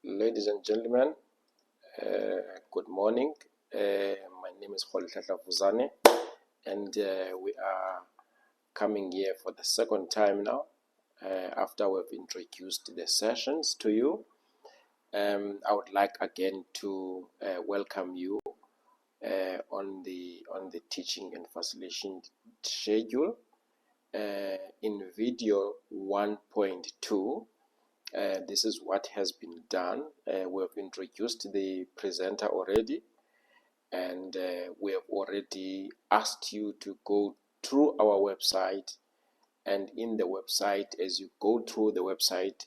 Ladies and gentlemen, good morning. My name is Vuzane, and we are coming here for the second time now after we've introduced the sessions to you. I would like again to welcome you on the teaching and facilitation schedule. In video 1.2, this is what has been done. We have introduced the presenter already, and we have already asked you to go through our website. And in the website, as you go through the website,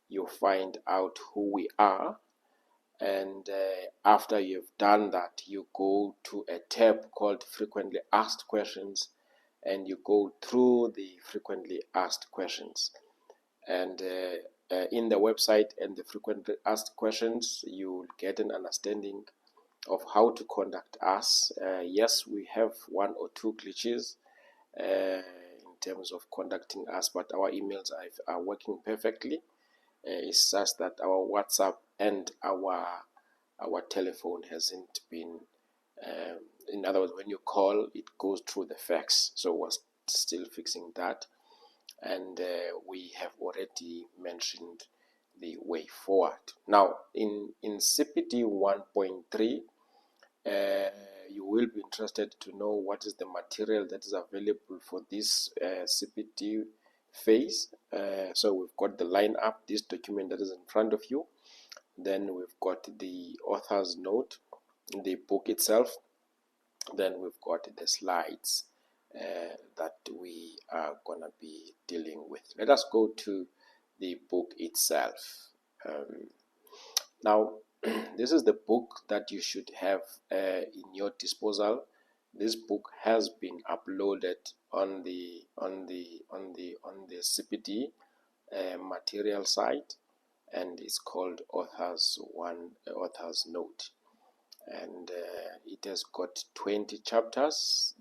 you'll find out who we are. And after you've done that, you go to a tab called Frequently Asked Questions, and you go through the frequently asked questions. And in the website and the frequently asked questions, you will get an understanding of how to contact us. Yes, we have one or two glitches in terms of contacting us, but our emails are working perfectly. It's just that our WhatsApp and our telephone hasn't been. In other words, when you call, it goes through the fax. So we're still fixing that. And we have already mentioned the way forward. Now, in CPD 1.3, you will be interested to know what is the material that is available for this CPD phase. So we've got the lineup, this document that is in front of you. Then we've got the author's note, the book itself. Then we've got the slides that we are going to be dealing with. Let us go to the book itself. Now, this is the book that you should have in your disposal. This book has been uploaded on the CPD material site, and it's called Author's Note. And it has got 20 chapters,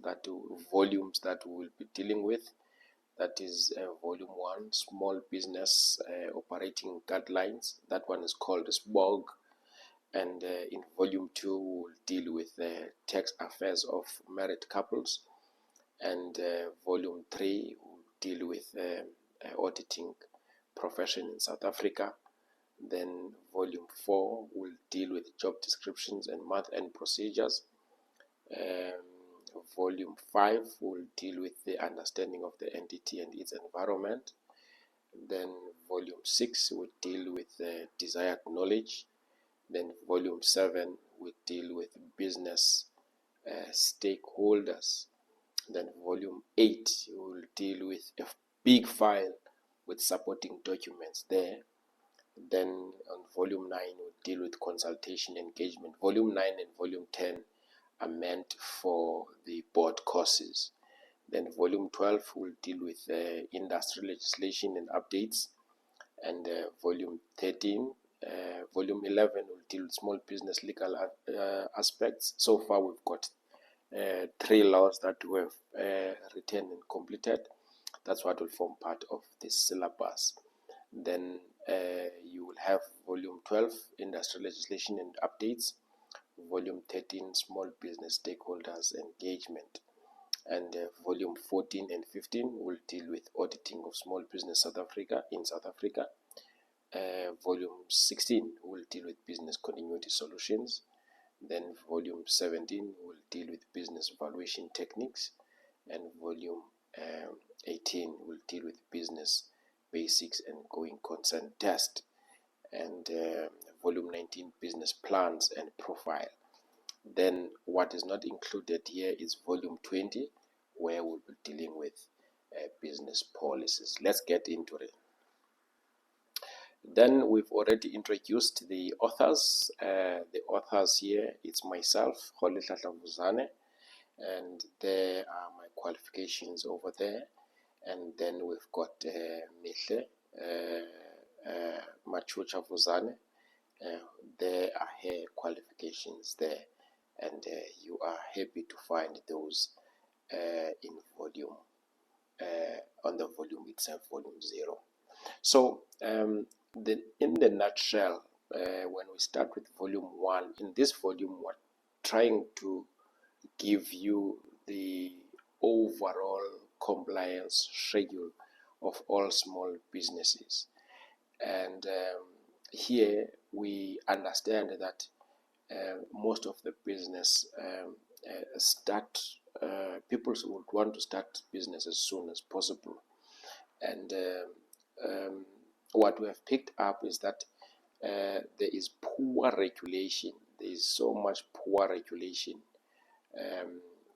volumes that we will be dealing with. That is volume 1, Small Business Operating Guidelines. That one is called SBOG. And in volume 2, we'll deal with tax affairs of married couples. And volume 3 will deal with auditing profession in South Africa. Then volume 4 will deal with job descriptions and month-end procedures. Volume 5 will deal with the understanding of the entity and its environment. Then volume 6 will deal with the desired knowledge. Then volume 7 will deal with business stakeholders. Then volume 8 will deal with a big file with supporting documents there. Then on volume 9 we'll deal with consultation engagement. Volume 9 and volume 10 are meant for the board courses. Then volume 12 will deal with industry legislation and updates. And volume 11 will deal with small business legal aspects. So far we've got 3 laws that we have written and completed. That's what will form part of this syllabus. Then you will have volume 12, industry legislation and updates, volume 13, small business stakeholders engagement, and volume 14 and 15 will deal with auditing of small business in South Africa. Volume 16 will deal with business continuity solutions. Then volume 17 will deal with business valuation techniques, and volume 18 will deal with business basics and going concern test, and volume 19 business plans and profile. Then what is not included here is volume 20, where we'll be dealing with business policies. Let's get into it. Then we've already introduced the authors. The authors here, it's myself, Vuzane, and there are my qualifications over there. And then we've got Mihle Machucha Vuzane. There are her qualifications there, and you are happy to find those in volume on the volume itself, volume 0. So in the nutshell, when we start with volume 1, in this volume we're trying to give you the overall compliance schedule of all small businesses. And here we understand that most of the business people would want to start business as soon as possible. And what we have picked up is that there is poor regulation. There is so much poor regulation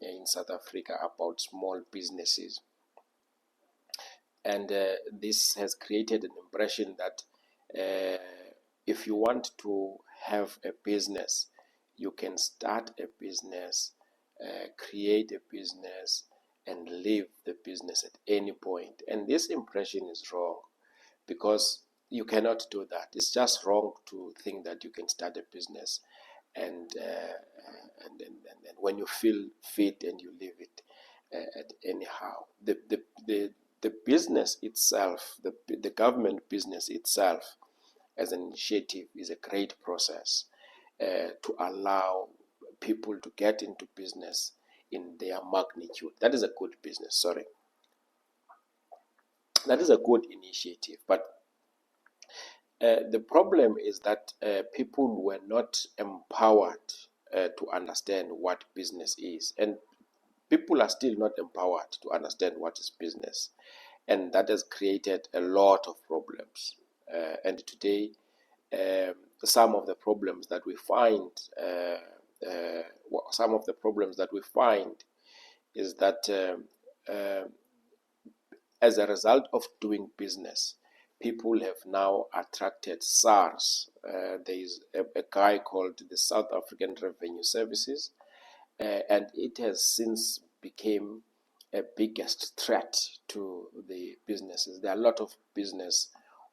in South Africa about small businesses. And this has created an impression that if you want to have a business, you can start a business, create a business, and leave the business at any point. And this impression is wrong, because you cannot do that. It's just wrong to think that you can start a business and when you feel fit and you leave it at anyhow. The business itself, the government business itself as an initiative is a great process to allow people to get into business in their magnitude. That is a good business, sorry. That is a good initiative, but the problem is that people were not empowered to understand what business is, and people are still not empowered to understand what is business, and that has created a lot of problems. And today, some of the problems that we find, is that as a result of doing business, people have now attracted SARS. There is a guy called the South African Revenue Services, and it has since become a biggest threat to the businesses. There are a lot of business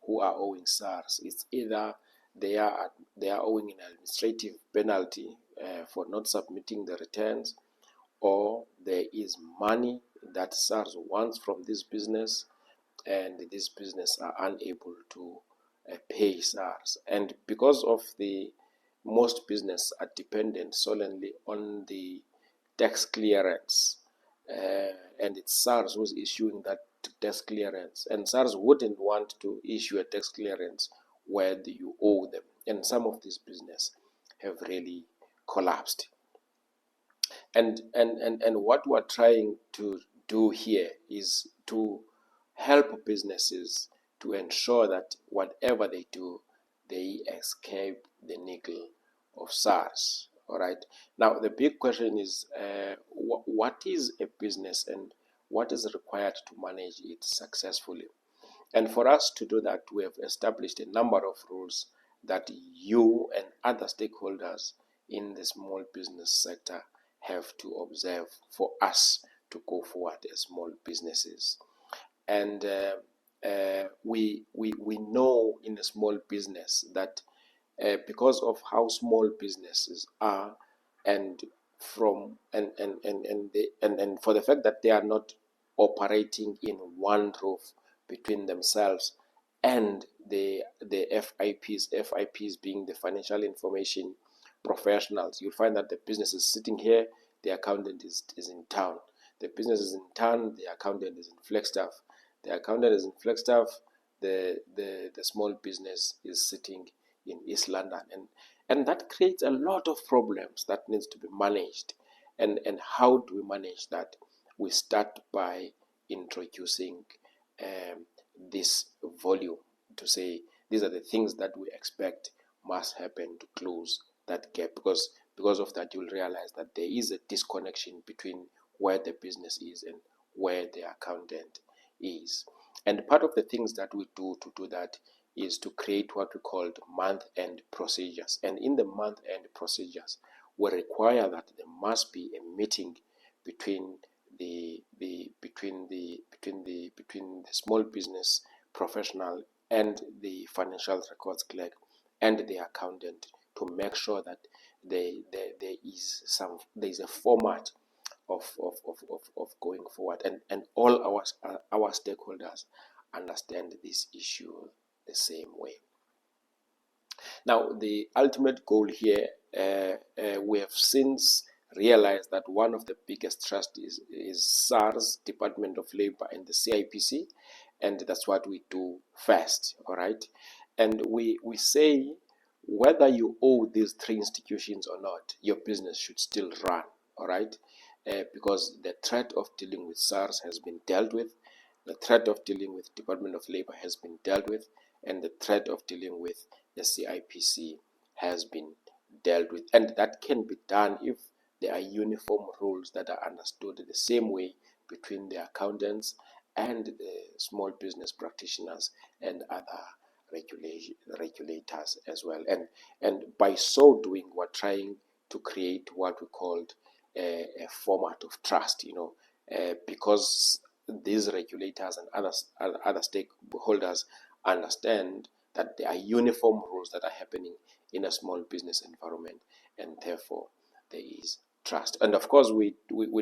who are owing SARS. It's either they are owing an administrative penalty for not submitting the returns, or there is money that SARS wants from this business, and this business are unable to pay SARS. And because of most business are dependent solely on the tax clearance, and it's SARS who's issuing that tax clearance, and SARS wouldn't want to issue a tax clearance where you owe them, and some of these business have really collapsed. And what we're trying to do here is to help businesses to ensure that whatever they do, they escape the needle of SARS. All right. Now, the big question is, what is a business and what is required to manage it successfully? And for us to do that, we have established a number of rules that you and other stakeholders in the small business sector have to observe for us to go forward as small businesses. And we know in a small business that because of how small businesses are, and for the fact that they are not operating in one roof between themselves and the FIPs being the financial information professionals, you'll find that the business is sitting here, the accountant is in town. The business is in town, the accountant is in Flagstaff. The accountant is in Flagstaff, the small business is sitting in East London. And that creates a lot of problems that needs to be managed. And how do we manage that? We start by introducing this volume to say these are the things that we expect must happen to close that gap, because of that you'll realize that there is a disconnection between where the business is and where the accountant is. And part of the things that we do to do that is to create what we call month-end procedures. And in the month-end procedures, we require that there must be a meeting between the small business professional and the financial records clerk and the accountant to make sure that there is a format of going forward, and all our stakeholders understand this issue the same way. Now, the ultimate goal here, we have since realized that one of the biggest trusts is SARS, Department of Labor, and the CIPC, and that's what we do first, all right? And we say whether you owe these three institutions or not, your business should still run, all right? Because the threat of dealing with SARS has been dealt with, the threat of dealing with Department of Labor has been dealt with, and the threat of dealing with the CIPC has been dealt with. And that can be done if there are uniform rules that are understood the same way between the accountants and the small business practitioners and other regulators as well. And by so doing, we're trying to create what we called a format of trust, because these regulators and other stakeholders understand that there are uniform rules that are happening in a small business environment, and therefore there is trust. And of course, we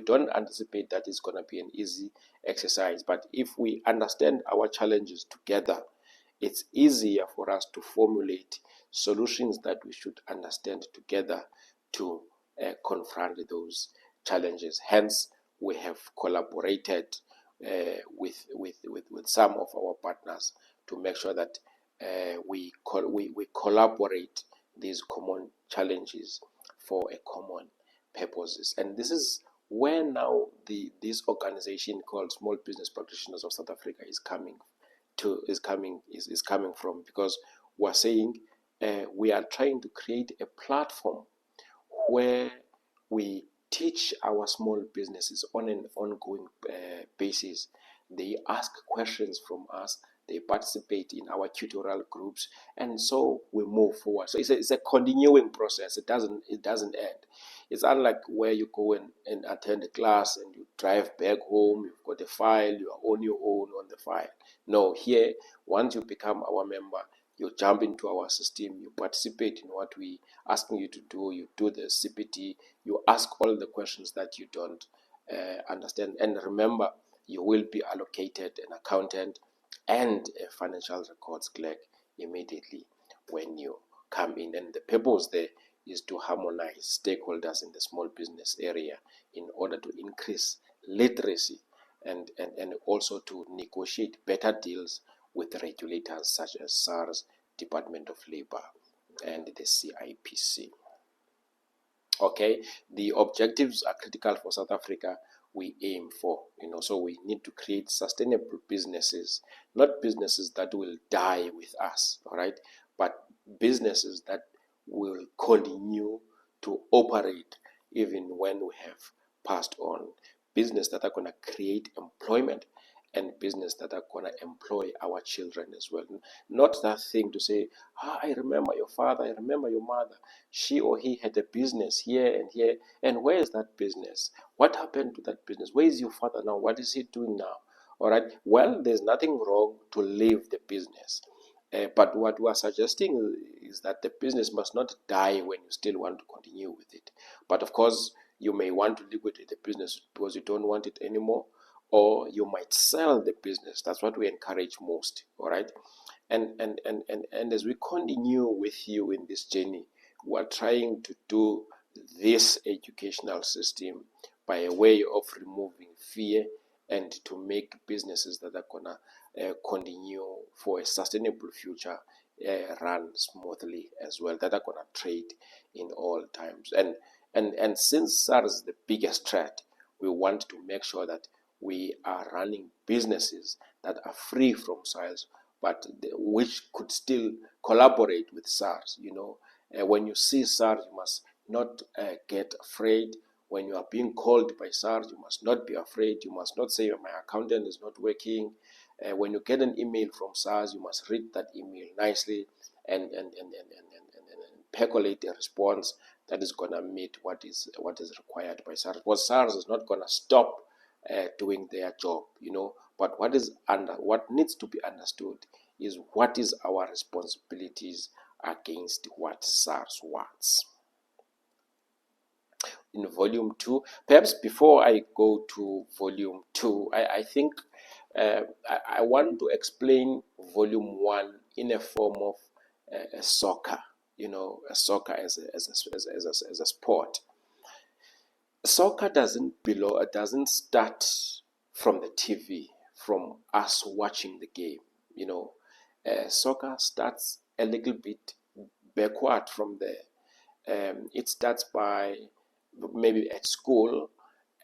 don't anticipate that it's going to be an easy exercise, but if we understand our challenges together, it's easier for us to formulate solutions that we should understand together to confront those challenges. Hence, we have collaborated with some of our partners to make sure that we collaborate these common challenges for a common purposes. And this is where now this organization called Small Business Practitioners of South Africa is coming from, because we're saying we are trying to create a platform where we teach our small businesses on an ongoing basis. They ask questions from us, they participate in our tutorial groups, and so we move forward. So it's a continuing process. It doesn't end. It's unlike where you go and attend a class and you drive back home, you've got a file, you are on your own on the file. No, here, once you become our member, you jump into our system, you participate in what we asking you to do, you do the CPD, you ask all the questions that you don't understand. And remember, you will be allocated an accountant and a financial records clerk immediately when you come in. And the purpose there is to harmonize stakeholders in the small business area in order to increase literacy and also to negotiate better deals with regulators such as SARS, Department of Labor, and the CIPC. Okay, the objectives are critical for South Africa. We aim for, so we need to create sustainable businesses, not businesses that will die with us, all right, but businesses that will continue to operate even when we have passed on, business that are going to create employment, and business that are going to employ our children as well. Not that thing to say, I remember your father, I remember your mother, she or he had a business here and here, and where is that business? What happened to that business? Where is your father now? What is he doing now? All right, well, there's nothing wrong to leave the business. But what we are suggesting is that the business must not die when you still want to continue with it. But of course, you may want to liquidate the business because you don't want it anymore, or you might sell the business. That's what we encourage most, all right? And as we continue with you in this journey, we're trying to do this educational system by a way of removing fear and to make businesses that are going to continue for a sustainable future run smoothly as well, that are going to trade in all times. And since SARS is the biggest threat, we want to make sure that we are running businesses that are free from SARS, but which could still collaborate with SARS. When you see SARS, you must not get afraid. When you are being called by SARS, you must not be afraid. You must not say, my accountant is not working. When you get an email from SARS, you must read that email nicely and percolate a response that is going to meet what is required by SARS. Because SARS is not going to stop doing their job, but what needs to be understood is what is our responsibilities against what SARS wants. In volume 2, perhaps before I go to volume 2, I think I want to explain volume 1 in a form of soccer, soccer as a sport. Soccer doesn't start from the TV, from us watching the game. Soccer starts a little bit backward from there. It starts by maybe at school,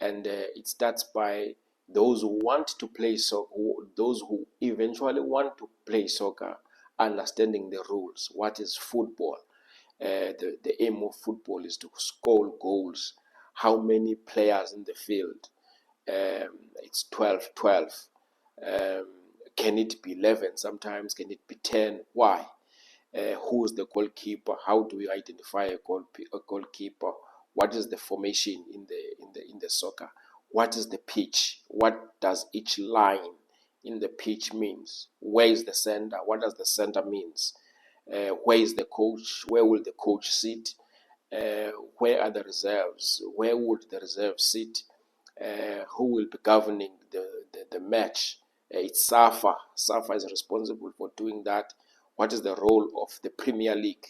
and it starts by those who want to play soccer, those who eventually want to play soccer, understanding the rules. What is football? The aim of football is to score goals. How many players in the field? It's 12, 12. Can it be 11 sometimes? Can it be 10? Why? Who's the goalkeeper? How do we identify a goalkeeper? What is the formation in the soccer? What is the pitch? What does each line in the pitch means? Where is the center? What does the center means? Where is the coach? Where will the coach sit? Where are the reserves? Where would the reserves sit? Who will be governing the match? It's SAFA. SAFA is responsible for doing that. What is the role of the Premier League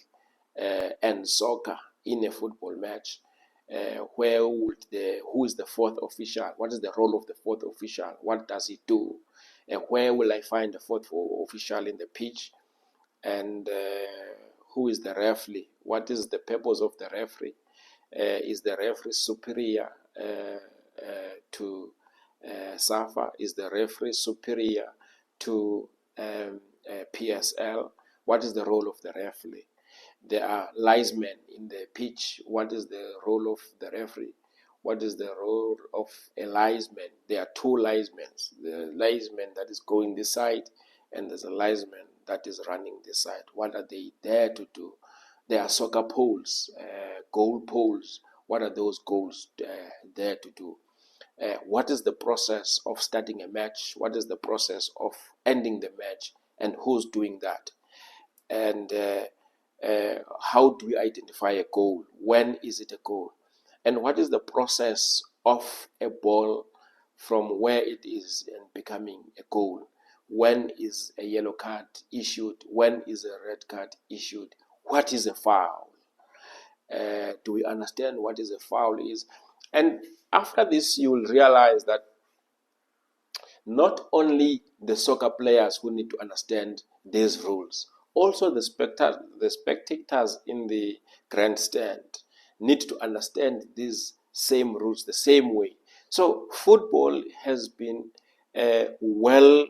and soccer in a football match? Who is the fourth official? What is the role of the fourth official? What does he do? And where will I find the fourth official in the pitch? And who is the referee? What is the purpose of the referee? Is the referee superior to SAFA? Is the referee superior to PSL? What is the role of the referee? There are linesmen in the pitch. What is the role of the referee? What is the role of a linesman? There are two linesmen. The linesman that is going this side, and there's a linesman that is running this side. What are they there to do? There are soccer poles, goal poles. What are those goals there to do? What is the process of starting a match? What is the process of ending the match? And who's doing that? And how do we identify a goal? When is it a goal? And what is the process of a ball from where it is and becoming a goal? When is a yellow card issued? When is a red card issued? What is a foul? Do we understand what is a foul is? And after this, you will realize that not only the soccer players who need to understand these rules, also the spectators in the grandstand need to understand these same rules the same way. So football has been well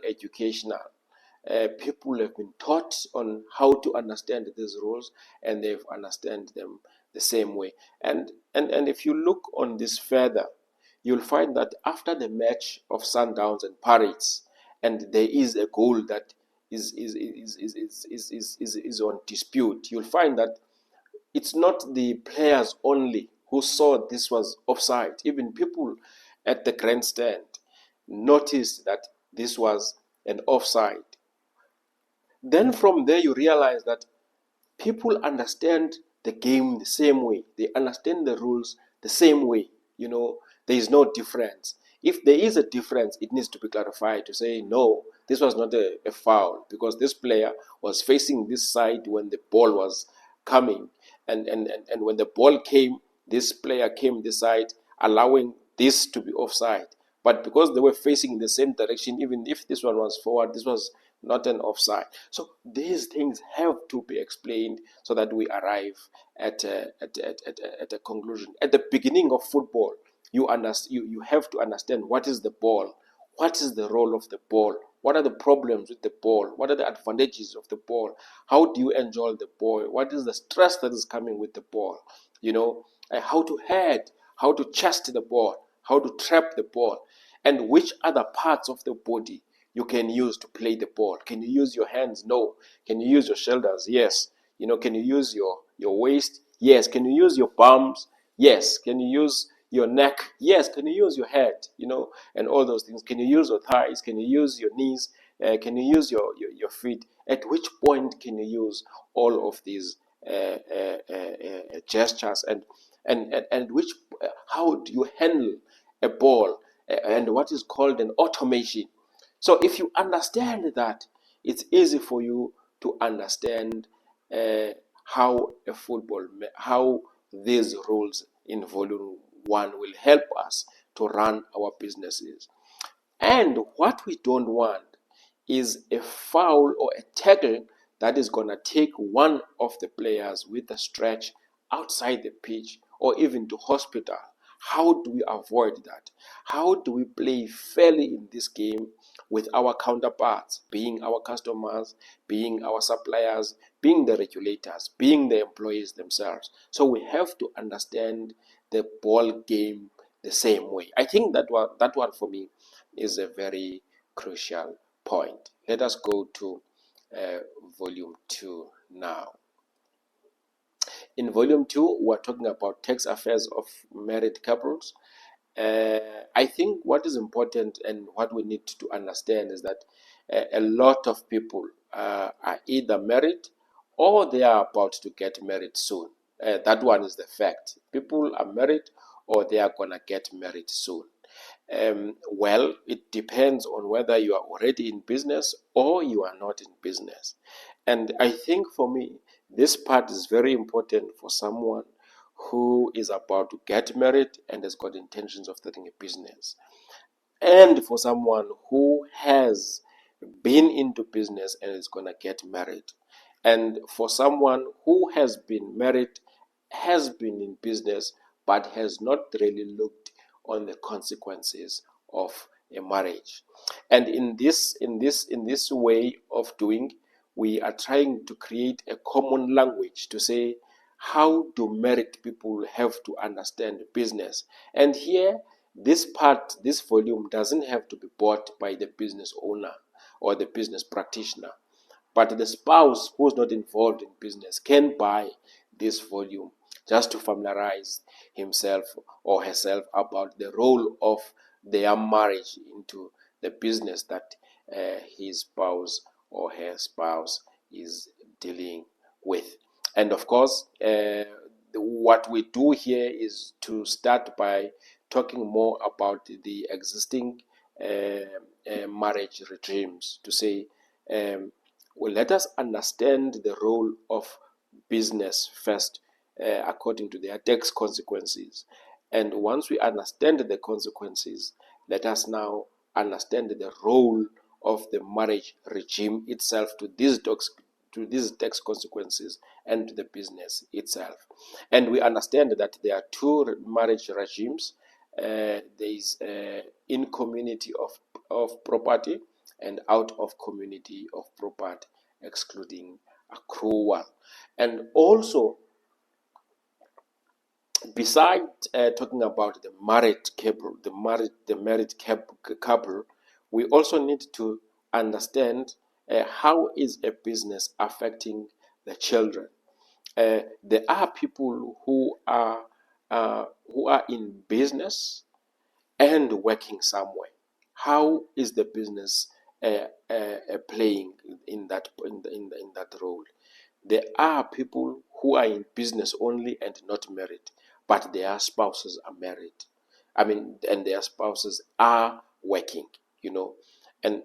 educational. People have been taught on how to understand these rules, and they've understand them the same way. And if you look on this further, you'll find that after the match of Sundowns and Pirates, and there is a goal that is on dispute, you'll find that it's not the players only who saw this was offside. Even people at the grandstand noticed that this was an offside. Then from there you realize that people understand the game the same way. They understand the rules the same way. There is no difference. If there is a difference, it needs to be clarified to say, no, this was not a foul because this player was facing this side when the ball was coming. And when the ball came, this player came this side, allowing this to be offside. But because they were facing in the same direction, even if this one was forward, this was not an offside. So these things have to be explained so that we arrive at a conclusion. At the beginning of football, you have to understand what is the ball, what is the role of the ball, what are the problems with the ball, what are the advantages of the ball, how do you enjoy the ball, what is the stress that is coming with the ball, how to head, how to chest the ball, how to trap the ball, and which other parts of the body you can use to play the ball. Can you use your hands? No. Can you use your shoulders? Yes. Can you use your waist? Yes. Can you use your palms? Yes. Can you use your neck? Yes. Can you use your head? And all those things. Can you use your thighs? Can you use your knees? Can you use your feet? At which point can you use all of these gestures? And which how do you handle a ball and what is called an automation? So if you understand that, it's easy for you to understand how these rules in volume 1 will help us to run our businesses. And what we don't want is a foul or a tackle that is going to take one of the players with a stretch outside the pitch or even to hospital. How do we avoid that? How do we play fairly in this game with our counterparts, being our customers, being our suppliers, being the regulators, being the employees themselves? So we have to understand the ball game the same way. I think that one for me is a very crucial point. Let us go to volume 2 now. In volume 2, we're talking about tax affairs of married couples. I think what is important and what we need to understand is that a lot of people are either married or they are about to get married soon. That one is the fact. People are married or they are going to get married soon. Well, it depends on whether you are already in business or you are not in business. And I think for me, this part is very important for someone who is about to get married and has got intentions of starting a business. And for someone who has been into business and is going to get married. And for someone who has been married, has been in business, but has not really looked on the consequences of a marriage. And in this way of doing, we are trying to create a common language to say, how do married people have to understand business? And here, this volume doesn't have to be bought by the business owner or the business practitioner, but the spouse who's not involved in business can buy this volume just to familiarize himself or herself about the role of their marriage into the business that his spouse or her spouse is dealing with. And of course, what we do here is to start by talking more about the existing marriage regimes, to say, well, let us understand the role of business first, according to their tax consequences. And once we understand the consequences, let us now understand the role of the marriage regime itself to these tax consequences and to the business itself. And we understand that there are two marriage regimes. There is in community of property and out of community of property, excluding accrual. And also, besides talking about the married couple, couple, we also need to understand how is a business affecting the children. There are people who are in business and working somewhere. How is the business playing in that role? There are people who are in business only and not married, but their spouses are married. And their spouses are working. And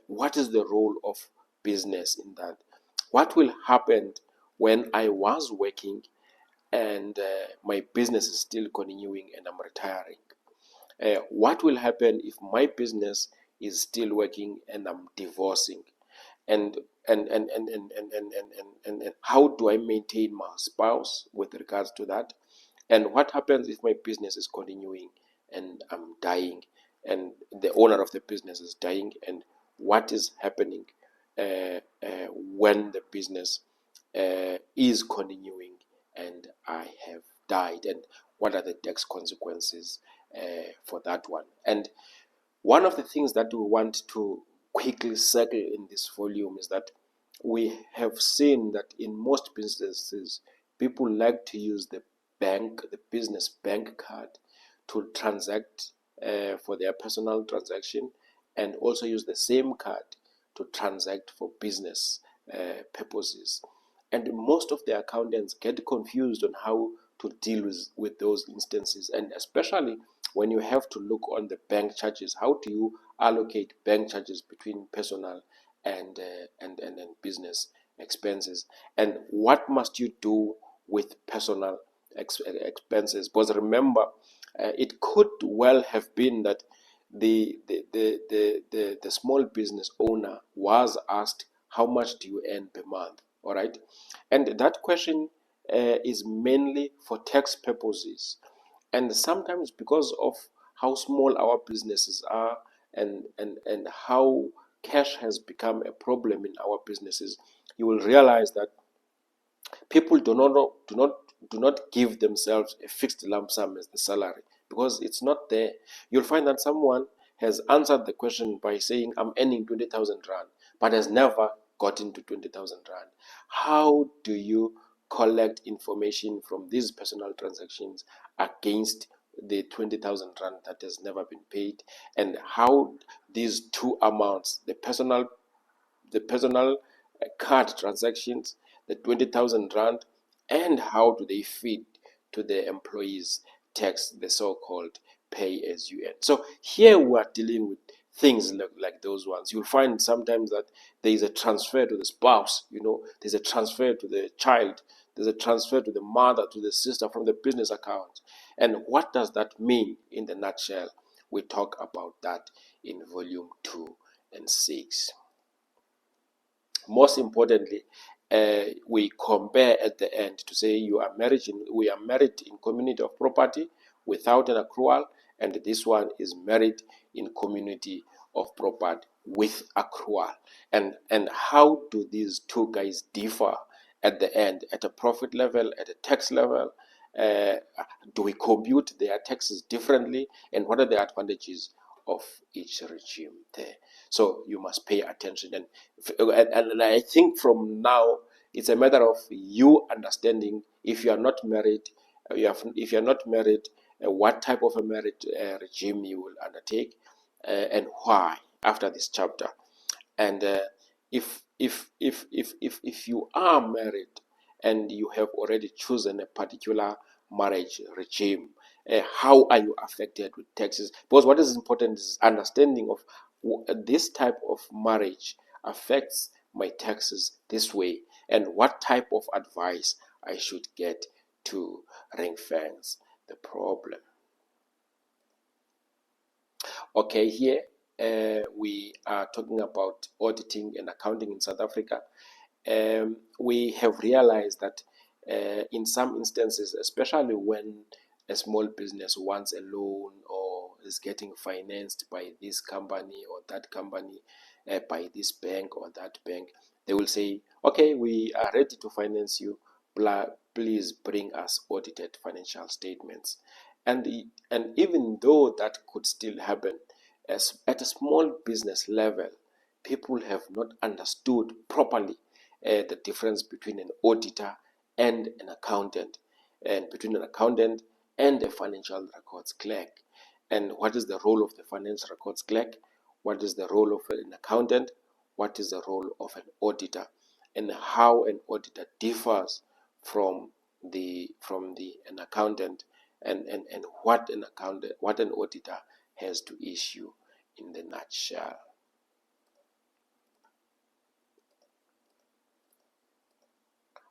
what is the role of business in that? What will happen when I was working and my business is still continuing and I'm retiring? What will happen if my business is still working and I'm divorcing? And how do I maintain my spouse with regards to that? And what happens if my business is continuing and I'm dying and the owner of the business is dying? And what is happening when the business is continuing and I have died? And what are the tax consequences for that one? And one of the things that we want to quickly circle in this volume is that we have seen that in most businesses, people like to use the business bank card to transact for their personal transaction, and also use the same card to transact for business purposes. And most of the accountants get confused on how to deal with those instances, and especially when you have to look on the bank charges. How do you allocate bank charges between personal and business expenses, and what must you do with personal expenses. Because remember, it could well have been that the small business owner was asked, how much do you earn per month? All right, and that question is mainly for tax purposes, and sometimes because of how small our businesses are, and how cash has become a problem in our businesses, you will realize that people do not give themselves a fixed lump sum as the salary, because it's not there. You'll find that someone has answered the question by saying, I'm earning 20,000 rand, but has never gotten to 20,000 rand. How do you collect information from these personal transactions against the 20,000 rand that has never been paid? And how these two amounts, the personal card transactions, the 20,000 rand, and how do they feed to the employees' tax, the so-called pay as you earn. So here we are dealing with things like those ones. You'll find sometimes that there is a transfer to the spouse, there's a transfer to the child, there's a transfer to the mother, to the sister from the business account. And what does that mean in the nutshell? We talk about that in volume 2 and 6. Most importantly, we compare at the end to say we are married in community of property without an accrual, and this one is married in community of property with accrual. And how do these two guys differ at the end, at a profit level, at a tax level? Uh, do we compute their taxes differently, and what are the advantages of each regime there? So you must pay attention, and I think from now it's a matter of you understanding, if you are not married, if you are not married, what type of a marriage regime you will undertake, and why after this chapter. And if you are married and you have already chosen a particular marriage regime, how are you affected with taxes? Because what is important is understanding of this type of marriage affects my taxes this way, and what type of advice I should get to ring fence the problem. Okay, here we are talking about auditing and accounting in South Africa. We have realized that in some instances, especially when a small business wants a loan or is getting financed by this company or that company, by this bank or that bank, they will say, okay, we are ready to finance you, please bring us audited financial statements. And even though that could still happen, as at a small business level, people have not understood properly the difference between an auditor and an accountant, and between an accountant and a financial records clerk. And what is the role of the financial records clerk? What is the role of an accountant? What is the role of an auditor? And how an auditor differs from an accountant, and what an auditor has to issue in the nutshell.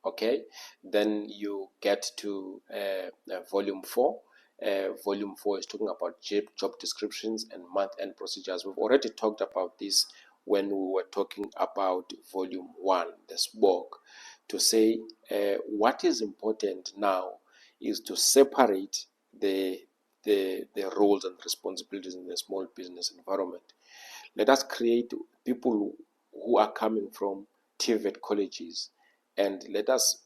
Okay, then you get to volume 4. Volume 4 is talking about job descriptions and month-end procedures. We've already talked about this when we were talking about volume 1, the SBOG, to say what is important now is to separate the roles and responsibilities in the small business environment. Let us create people who are coming from TVET colleges, and let us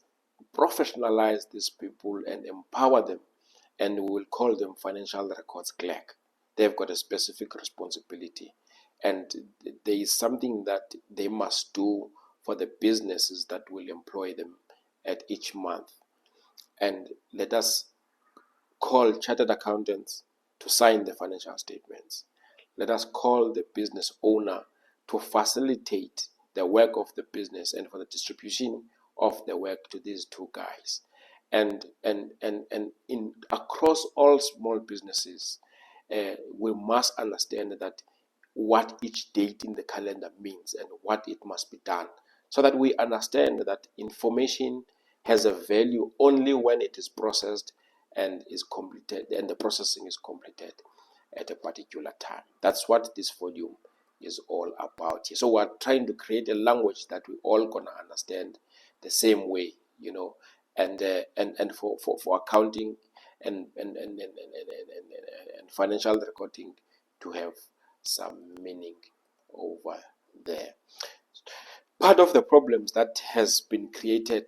professionalize these people and empower them, and we will call them financial records clerk. They've got a specific responsibility, and there is something that they must do for the businesses that will employ them at each month. And let us call chartered accountants to sign the financial statements. Let us call the business owner to facilitate the work of the business and for the distribution of the work to these two guys. And in across all small businesses, we must understand that what each date in the calendar means and what it must be done. so that we understand that information has a value only when it is processed and is completed, and the processing is completed at a particular time. That's what this volume is all about. So we're trying to create a language that we all gonna understand the same way, and for accounting and financial recording to have some meaning over there. Part of the problems that has been created,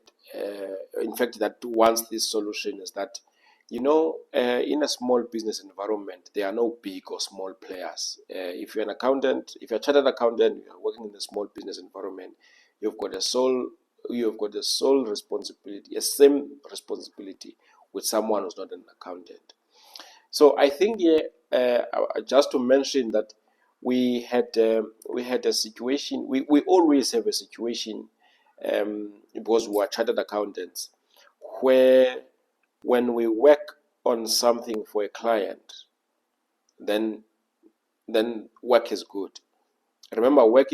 in fact, that wants this solution is that, in a small business environment, there are no big or small players. If you're an accountant, if you're a chartered accountant, you're working in a small business environment, you've got a sole responsibility, a same responsibility with someone who's not an accountant. So I think just to mention that we had a situation. We always have a situation, because we are chartered accountants, where when we work on something for a client, then work is good. Remember, work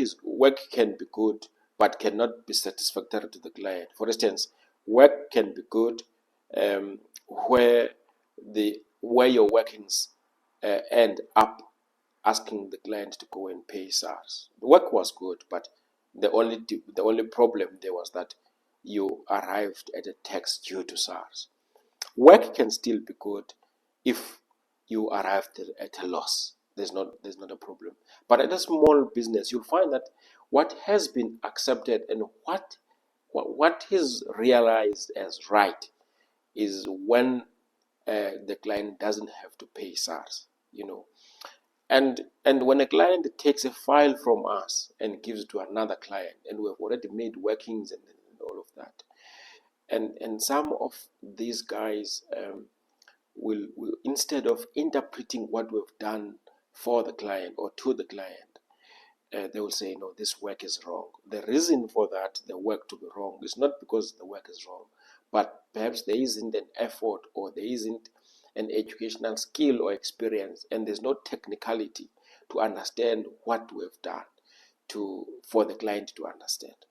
can be good, but cannot be satisfactory to the client. For instance, work can be good where your workings end up asking the client to go and pay SARS. The work was good, but the only problem there was that you arrived at a tax due to SARS. Work can still be good if you arrived at a loss. There's not a problem. But at a small business, you'll find that what has been accepted and what is realized as right is when the client doesn't have to pay SARS, And when a client takes a file from us and gives it to another client, and we've already made workings and all of that, and some of these guys will instead of interpreting what we've done for the client or to the client, they will say, no, this work is wrong. The reason for that, the work to be wrong, is not because the work is wrong, but perhaps there isn't an effort, or there isn't an educational skill or experience, and there's no technicality to understand what we've done for the client to understand.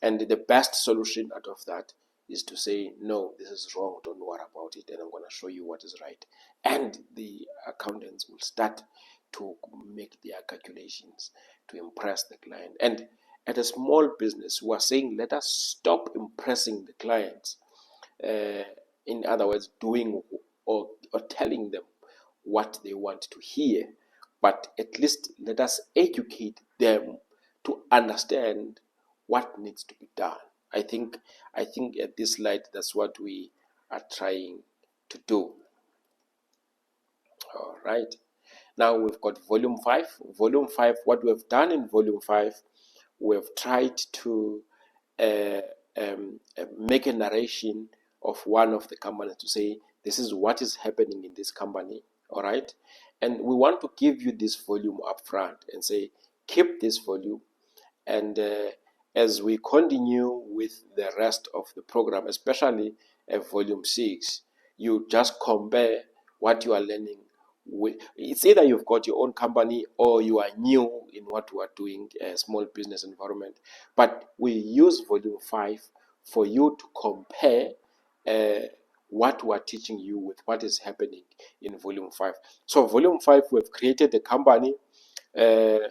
And the best solution out of that is to say, no, this is wrong, don't worry about it, and I'm going to show you what is right. And the accountants will start to make their calculations to impress the client. And at a small business, we are saying, let us stop impressing the clients. In other words, doing or telling them what they want to hear, but at least let us educate them to understand what needs to be done. I think at this slide, that's what we are trying to do. All right. Now we've got volume 5. Volume 5, what we've done in volume 5, we've tried to make a narration of one of the companies to say, this is what is happening in this company. All right. And we want to give you this volume up front and say, keep this volume. And as we continue with the rest of the program, especially volume 6, you just compare what you are learning with. It's either you've got your own company or you are new in what we are doing, a small business environment. But we use volume 5 for you to compare what we are teaching you with what is happening in volume 5. So volume 5, we've created a company, and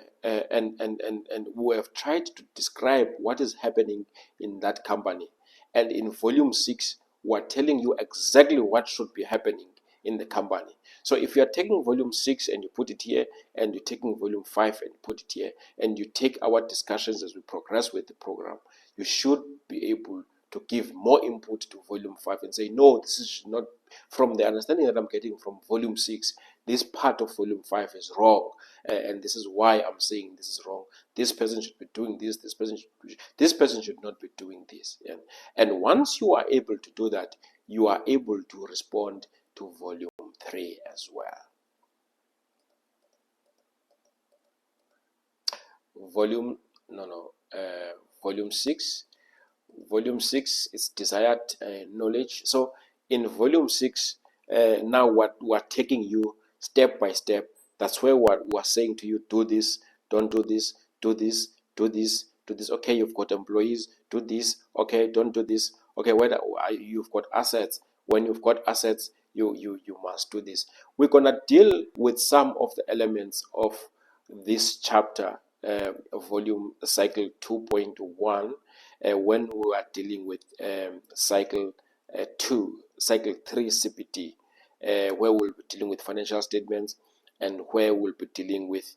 we have tried to describe what is happening in that company. And in volume 6, we're telling you exactly what should be happening in the company. So if you are taking volume 6 and you put it here, and you're taking volume 5 and put it here, and you take our discussions as we progress with the program, you should be able to give more input to volume 5 and say, no, this is not, from the understanding that I'm getting from volume 6, this part of volume 5 is wrong, and this is why I'm saying this is wrong. This person should be doing this, this person should not be doing this. And once you are able to do that, you are able to respond to volume 3 as well. Volume 6. Volume 6 is desired knowledge. So in volume 6, now what we're taking you step by step. That's where we're saying to you, do this, don't do this, do this, do this, do this. Okay, you've got employees, do this. Okay, don't do this. Okay, whether you've got assets, when you've got assets, you must do this. We're gonna deal with some of the elements of this chapter, volume cycle 2.1, when we are dealing with cycle 3 CPD, where we'll be dealing with financial statements and where we'll be dealing with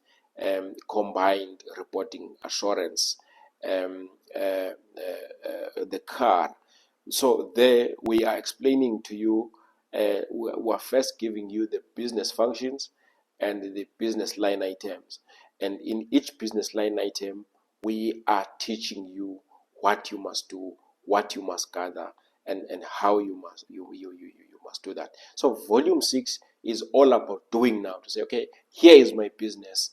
combined reporting assurance, the car. So there we are explaining to you, we're first giving you the business functions and the business line items. And in each business line item, we are teaching you what you must do, what you must gather, and how you must do that. So volume 6 is all about doing now, to say, okay, here is my business.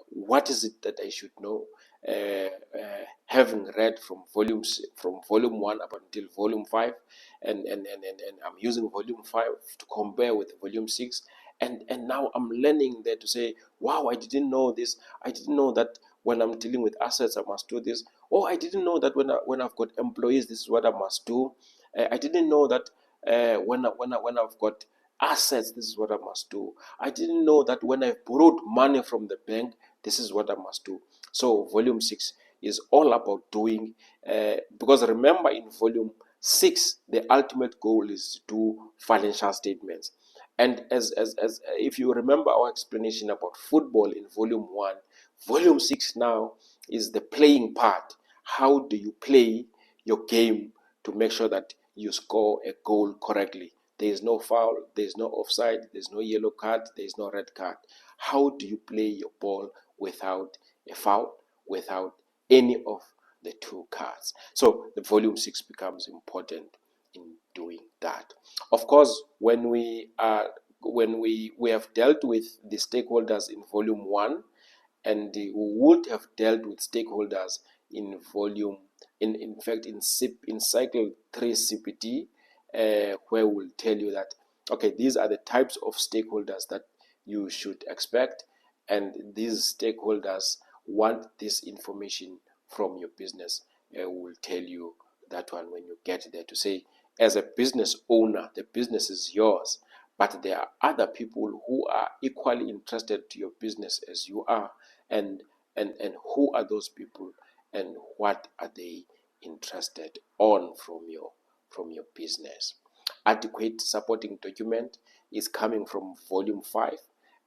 What is it that I should know? Having read from volume 1 up until volume 5, and I'm using volume 5 to compare with volume 6, and now I'm learning there to say, wow, I didn't know this. I didn't know that when I'm dealing with assets I must do this. Oh, I didn't know that when I've got employees, this is what I must do. I didn't know that when I've got assets, this is what I must do. I didn't know that when I've borrowed money from the bank, this is what I must do. So volume 6 is all about doing, because remember, in volume 6 the ultimate goal is to do financial statements. And as if you remember our explanation about football in volume 1, volume 6 now is the playing part. How do you play your game to make sure that you score a goal correctly? There is no foul, there is no offside, there is no yellow card, there is no red card. How do you play your ball without a foul, without any of the two cards? So the volume 6 becomes important in doing that. Of course, when we have dealt with the stakeholders in volume 1, and we would have dealt with stakeholders in volume, in fact, in cycle 3 CPD, where we'll tell you that, okay, these are the types of stakeholders that you should expect, and these stakeholders want this information from your business. We'll tell you that one when you get there, to say, as a business owner, the business is yours, but there are other people who are equally interested to your business as you are, and who are those people, and what are they interested on from your business. Adequate supporting document is coming from volume 5,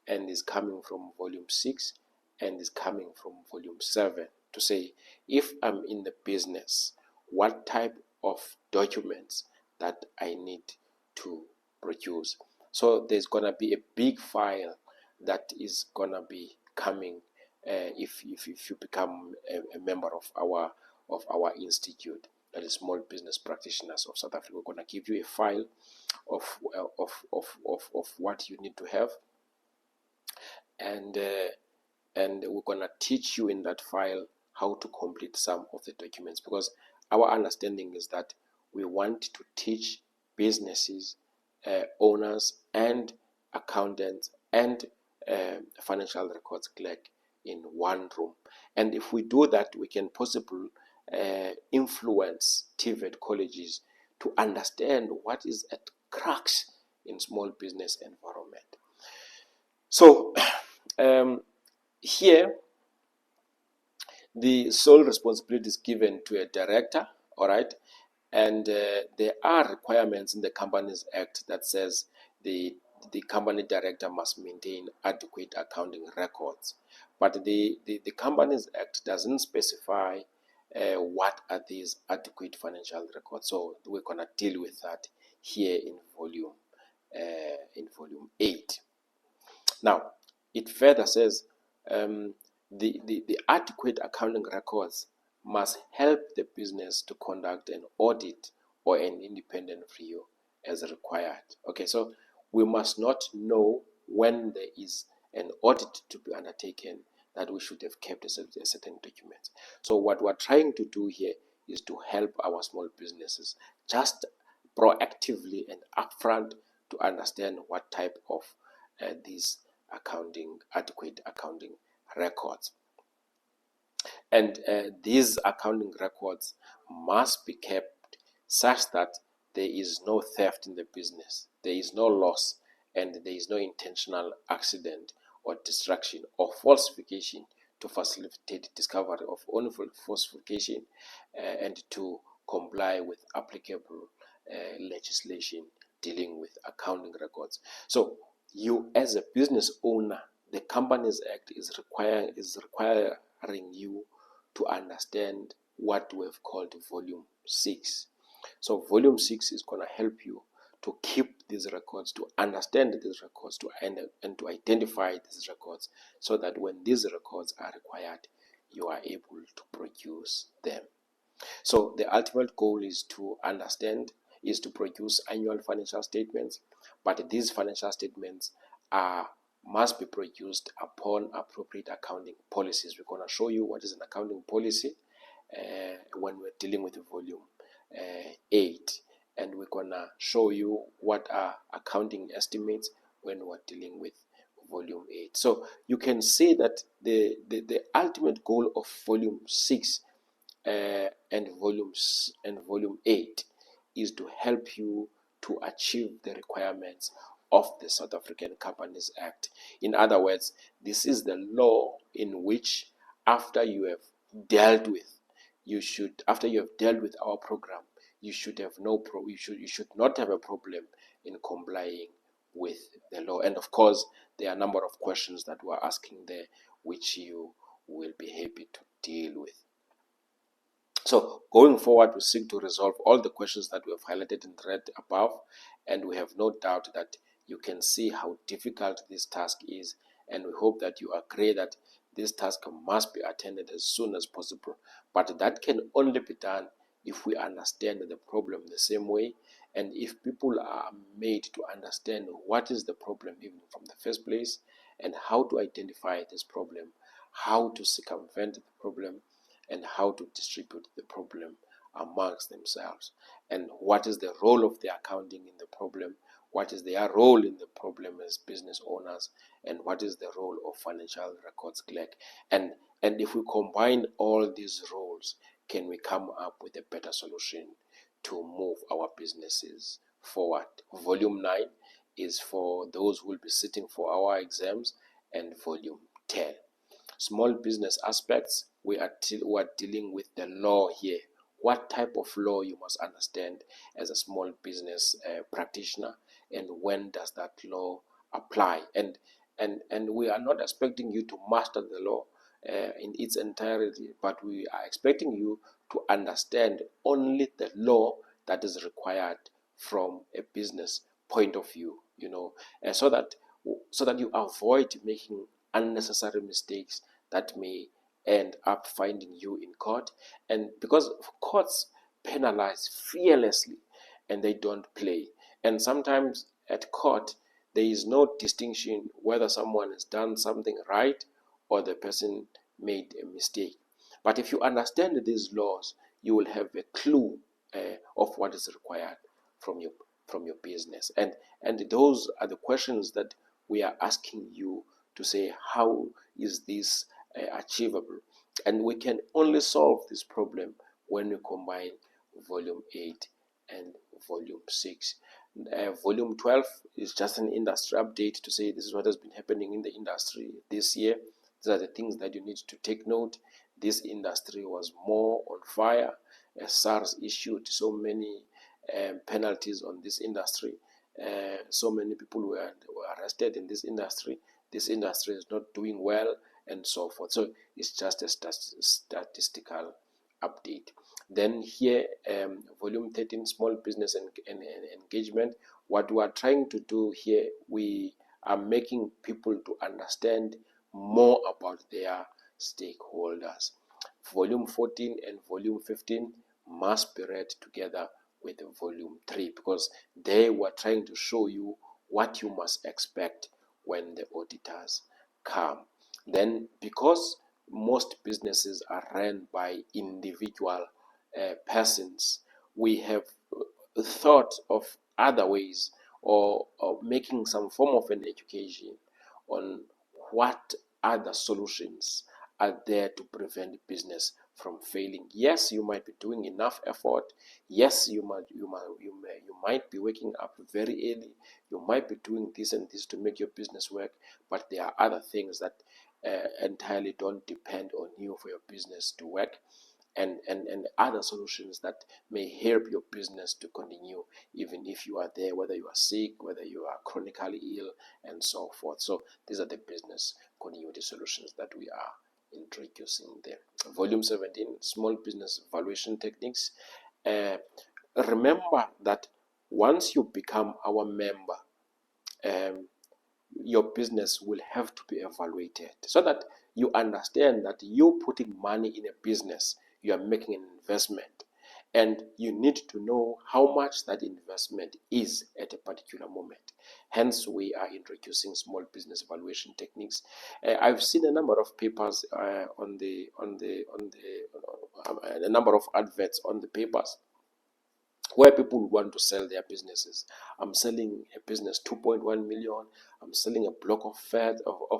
and is coming from volume 6, and is coming from volume 7, to say, if I'm in the business, what type of documents that I need to produce. So there's gonna be a big file that is gonna be coming, if you become a member of our institute, that is Small Business Practitioners of South Africa. We're gonna give you a file of what you need to have, and we're gonna teach you in that file how to complete some of the documents, because our understanding is that we want to teach businesses, owners, and accountants, and financial records clerk in one room. And if we do that, we can possibly influence TVET colleges to understand what is at crux in small business environment. So here, the sole responsibility is given to a director, all right, and there are requirements in the Companies Act that says the company director must maintain adequate accounting records, but the Companies Act doesn't specify what are these adequate financial records. So we're gonna deal with that here in volume 8. Now, it further says the adequate accounting records must help the business to conduct an audit or an independent review as required. Okay, so we must not know when there is an audit to be undertaken that we should have kept a certain document. So what we're trying to do here is to help our small businesses just proactively and upfront to understand what type of these adequate accounting records. And these accounting records must be kept such that there is no theft in the business, there is no loss, and there is no intentional accident or distraction or falsification to facilitate discovery of only falsification and to comply with applicable legislation dealing with accounting records. So you as a business owner, the Companies Act is requiring you to understand what we have called volume 6. So volume 6 is going to help you to keep these records, to understand these records, and to identify these records, so that when these records are required, you are able to produce them. So the ultimate goal is to produce annual financial statements, but these financial statements must be produced upon appropriate accounting policies. We're going to show you what is an accounting policy when we're dealing with volume 8, and we're going to show you what are accounting estimates when we're dealing with volume 8. So you can see that the ultimate goal of volume 6 and volume 8 is to help you to achieve the requirements of the South African Companies Act. In other words, this is the law in which, after you have dealt with our program, you should not have a problem in complying with the law. And of course, there are a number of questions that we're asking there, which you will be happy to deal with. So going forward, we seek to resolve all the questions that we have highlighted and read above, and we have no doubt that you can see how difficult this task is, and we hope that you agree that this task must be attended as soon as possible. But that can only be done if we understand the problem the same way, and if people are made to understand what is the problem even from the first place, and how to identify this problem, how to circumvent the problem, and how to distribute the problem amongst themselves, and what is the role of the accounting in the problem, what is their role in the problem as business owners, and what is the role of financial records clerk. And if we combine all these roles, can we come up with a better solution to move our businesses forward? Volume 9 is for those who will be sitting for our exams, and volume 10. Small business aspects, we are dealing with the law here. What type of law you must understand as a small business practitioner, and when does that law apply? And we are not expecting you to master the law in its entirety, but we are expecting you to understand only the law that is required from a business point of view, so that you avoid making unnecessary mistakes that may end up finding you in court. And because courts penalize fearlessly and they don't play, and sometimes at court there is no distinction whether someone has done something right or the person made a mistake. But if you understand these laws, you will have a clue of what is required from your business. And those are the questions that we are asking you to say, how is this achievable? And we can only solve this problem when we combine volume 8 and volume 6. Volume 12 is just an industry update to say this is what has been happening in the industry this year. These are the things that you need to take note. This industry was more on fire. SARS issued so many penalties on this industry. So many people were arrested in this industry. This industry is not doing well, and so forth. So it's just a statistical update. Then here, volume 13, small business and engagement. What we are trying to do here, we are making people to understand more about their stakeholders. Volume 14 and volume 15 must be read together with volume 3, because they were trying to show you what you must expect when the auditors come. Then, because most businesses are run by individual persons, we have thought of other ways, or making some form of an education on what other solutions are there to prevent business from failing. Yes, you might be doing enough effort. Yes, you might be waking up very early. You might be doing this and this to make your business work, but there are other things that entirely don't depend on you for your business to work, and other solutions that may help your business to continue even if you are there, whether you are sick, whether you are chronically ill, and so forth. So these are the business continuity solutions that we are introducing there. Volume 17, small business valuation techniques. Remember that once you become our member, your business will have to be evaluated so that you understand that you putting money in a business, you are making an investment, and you need to know how much that investment is at a particular moment. Hence, we are introducing small business valuation techniques. I've seen a number of papers a number of adverts on the papers where people want to sell their businesses. I'm selling a business 2.1 million. I'm selling a block of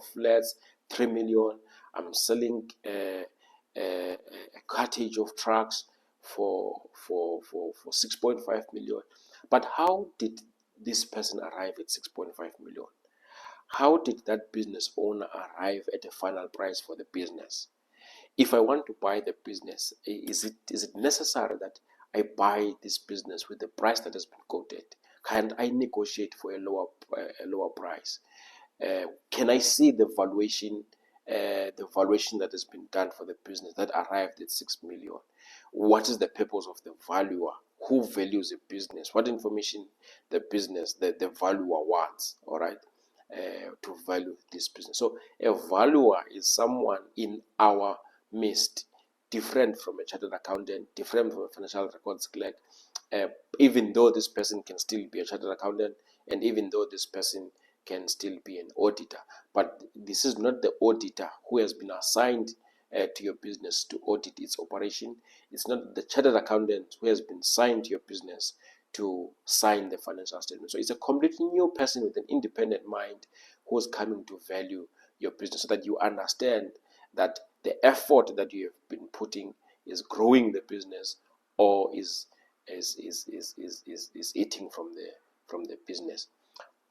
flats 3 million. I'm selling a cartage of trucks for 6.5 million. But how did this person arrive at 6.5 million? How did that business owner arrive at a final price for the business? If I want to buy the business, is it necessary that I buy this business with the price that has been quoted? Can I negotiate for a lower price? Can I see the valuation that has been done for the business that arrived at 6 million? What is the purpose of the valuer? Who values a business? What information the valuer wants? All right. To value this business. So a valuer is someone in our midst, different from a chartered accountant, different from a financial records clerk, even though this person can still be a chartered accountant, and even though this person can still be an auditor. But this is not the auditor who has been assigned to your business to audit its operation. It's not the chartered accountant who has been assigned to your business to sign the financial statement. So it's a completely new person with an independent mind who's coming to value your business so that you understand that the effort that you have been putting is growing the business or is eating from the business.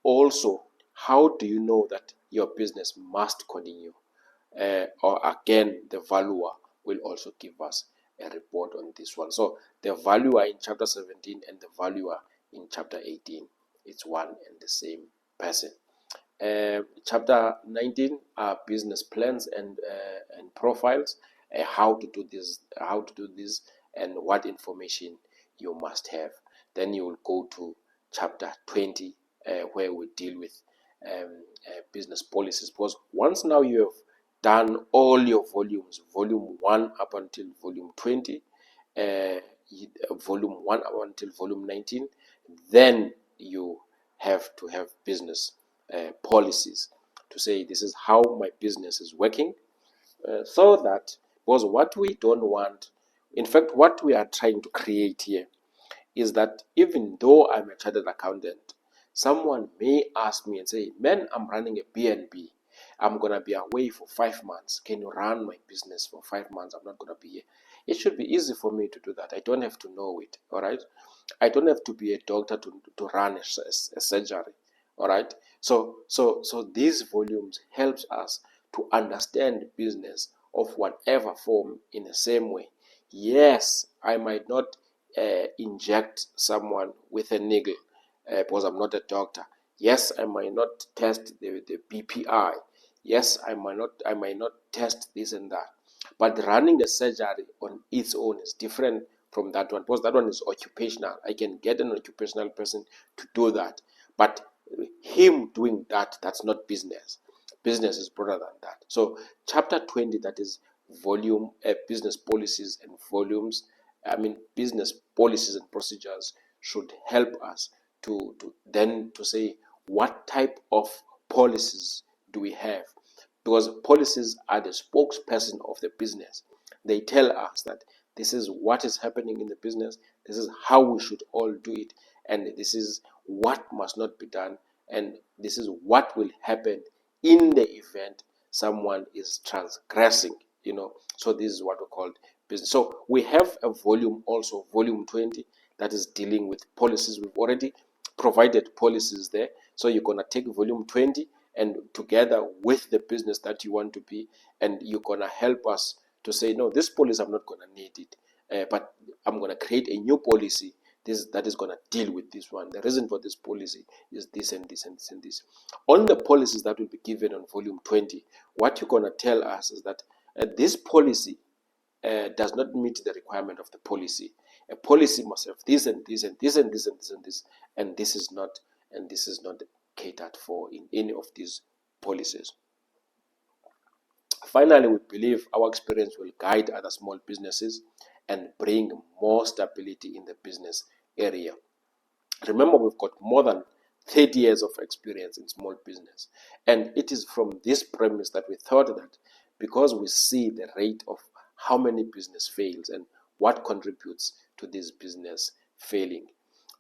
Also, how do you know that your business must continue? Or again, the valuer will also give us a report on this one. So the valuer in chapter 17 and the valuer in chapter 18, it's one and the same person. Chapter 19 are business plans and profiles, how to do this, and what information you must have. Then you will go to chapter 20, where we deal with business policies. Because once now you have done all your volumes, volume 1 up until volume 20, volume 1 up until volume 19, then you have to have business policies to say this is how my business is working, so that, because what we don't want, in fact what we are trying to create here is that even though I'm a chartered accountant, someone may ask me and say, man, I'm running a BNB. I'm going to be away for 5 months. Can you run my business for 5 months? I'm not going to be here. It should be easy for me to do that. I don't have to know it, all right? I don't have to be a doctor to run a surgery, all right? So these volumes helps us to understand business of whatever form in the same way. Yes, I might not inject someone with a needle because I'm not a doctor. Yes, I might not test the BPI. Yes, I might not test this and that. But running the surgery on its own is different from that one, because that one is occupational. I can get an occupational person to do that. But him doing that, that's not business. Business is broader than that. So chapter 20, that is volume business policies and volumes, business policies and procedures should help us to say what type of policies do we have, because policies are the spokesperson of the business. They tell us that this is what is happening in the business, this is how we should all do it, and this is what must not be done, and this is what will happen in the event someone is transgressing So this is what we call business. So we have a volume also, volume 20, that is dealing with policies. We've already provided policies there. So you're going to take volume 20 and together with the business that you want to be, and you're going to help us to say, no, this policy, I'm not going to need it, but I'm going to create a new policy that is going to deal with this one. The reason for this policy is this and this and this and this. On the policies that will be given on volume 20, what you're going to tell us is that this policy does not meet the requirement of the policy. A policy must have this and this and this and this and this and this, and this is not catered for in any of these policies. Finally, we believe our experience will guide other small businesses and bring more stability in the business area. Remember, we've got more than 30 years of experience in small business, and it is from this premise that we thought that because we see the rate of how many business fails and what contributes to this business failing,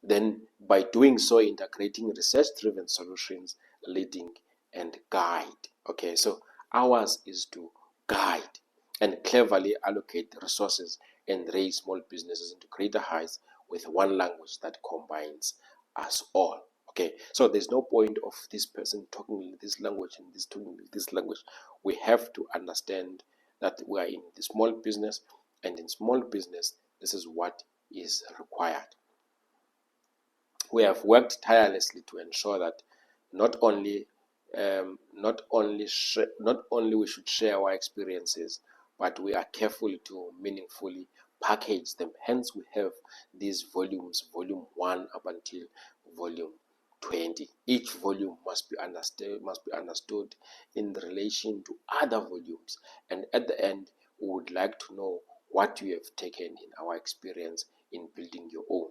then by doing so, integrating research-driven solutions, leading and guide. Okay, so ours is to guide and cleverly allocate resources and raise small businesses into greater heights with one language that combines us all. Okay, so there's no point of this person talking this language and this talking this language. We have to understand that we are in the small business, and in small business, this is what is required. We have worked tirelessly to ensure that not only we should share our experiences, but we are careful to meaningfully package them. Hence, we have these volumes, volume 1 up until volume 20. Each volume must be understood in relation to other volumes, and at the end, we would like to know what you have taken in our experience in building your own.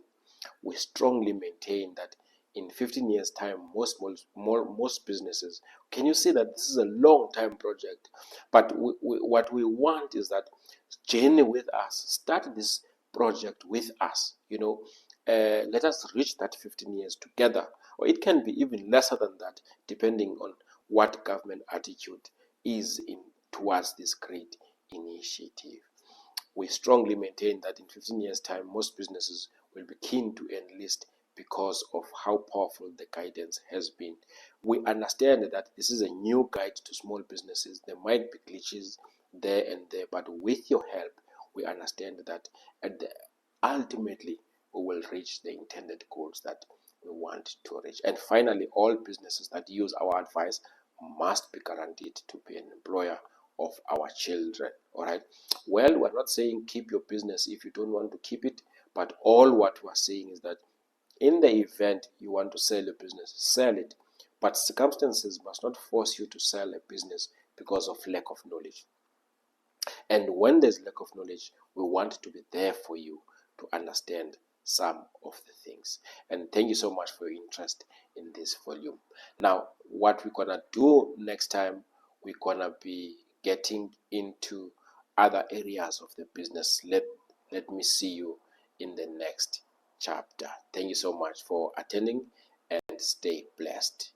We strongly maintain that in 15 years' time, most businesses, can you see that this is a long-time project? But what we want is that journey with us, start this project with us. Let us reach that 15 years together, or it can be even lesser than that, depending on what government attitude is towards this great initiative. We strongly maintain that in 15 years' time, most businesses will be keen to enlist because of how powerful the guidance has been. We understand that this is a new guide to small businesses. There might be glitches there and there, but with your help, we understand that ultimately we will reach the intended goals that we want to reach. And finally, all businesses that use our advice must be guaranteed to be an employer of our children. All right. Well, we're not saying keep your business if you don't want to keep it, but all what we're saying is that in the event you want to sell a business, sell it. But circumstances must not force you to sell a business because of lack of knowledge. And when there's lack of knowledge, we want to be there for you to understand some of the things. And thank you so much for your interest in this volume. Now, what we're going to do next time, we're going to be getting into other areas of the business. Let me see you in the next chapter. Thank you so much for attending, and stay blessed.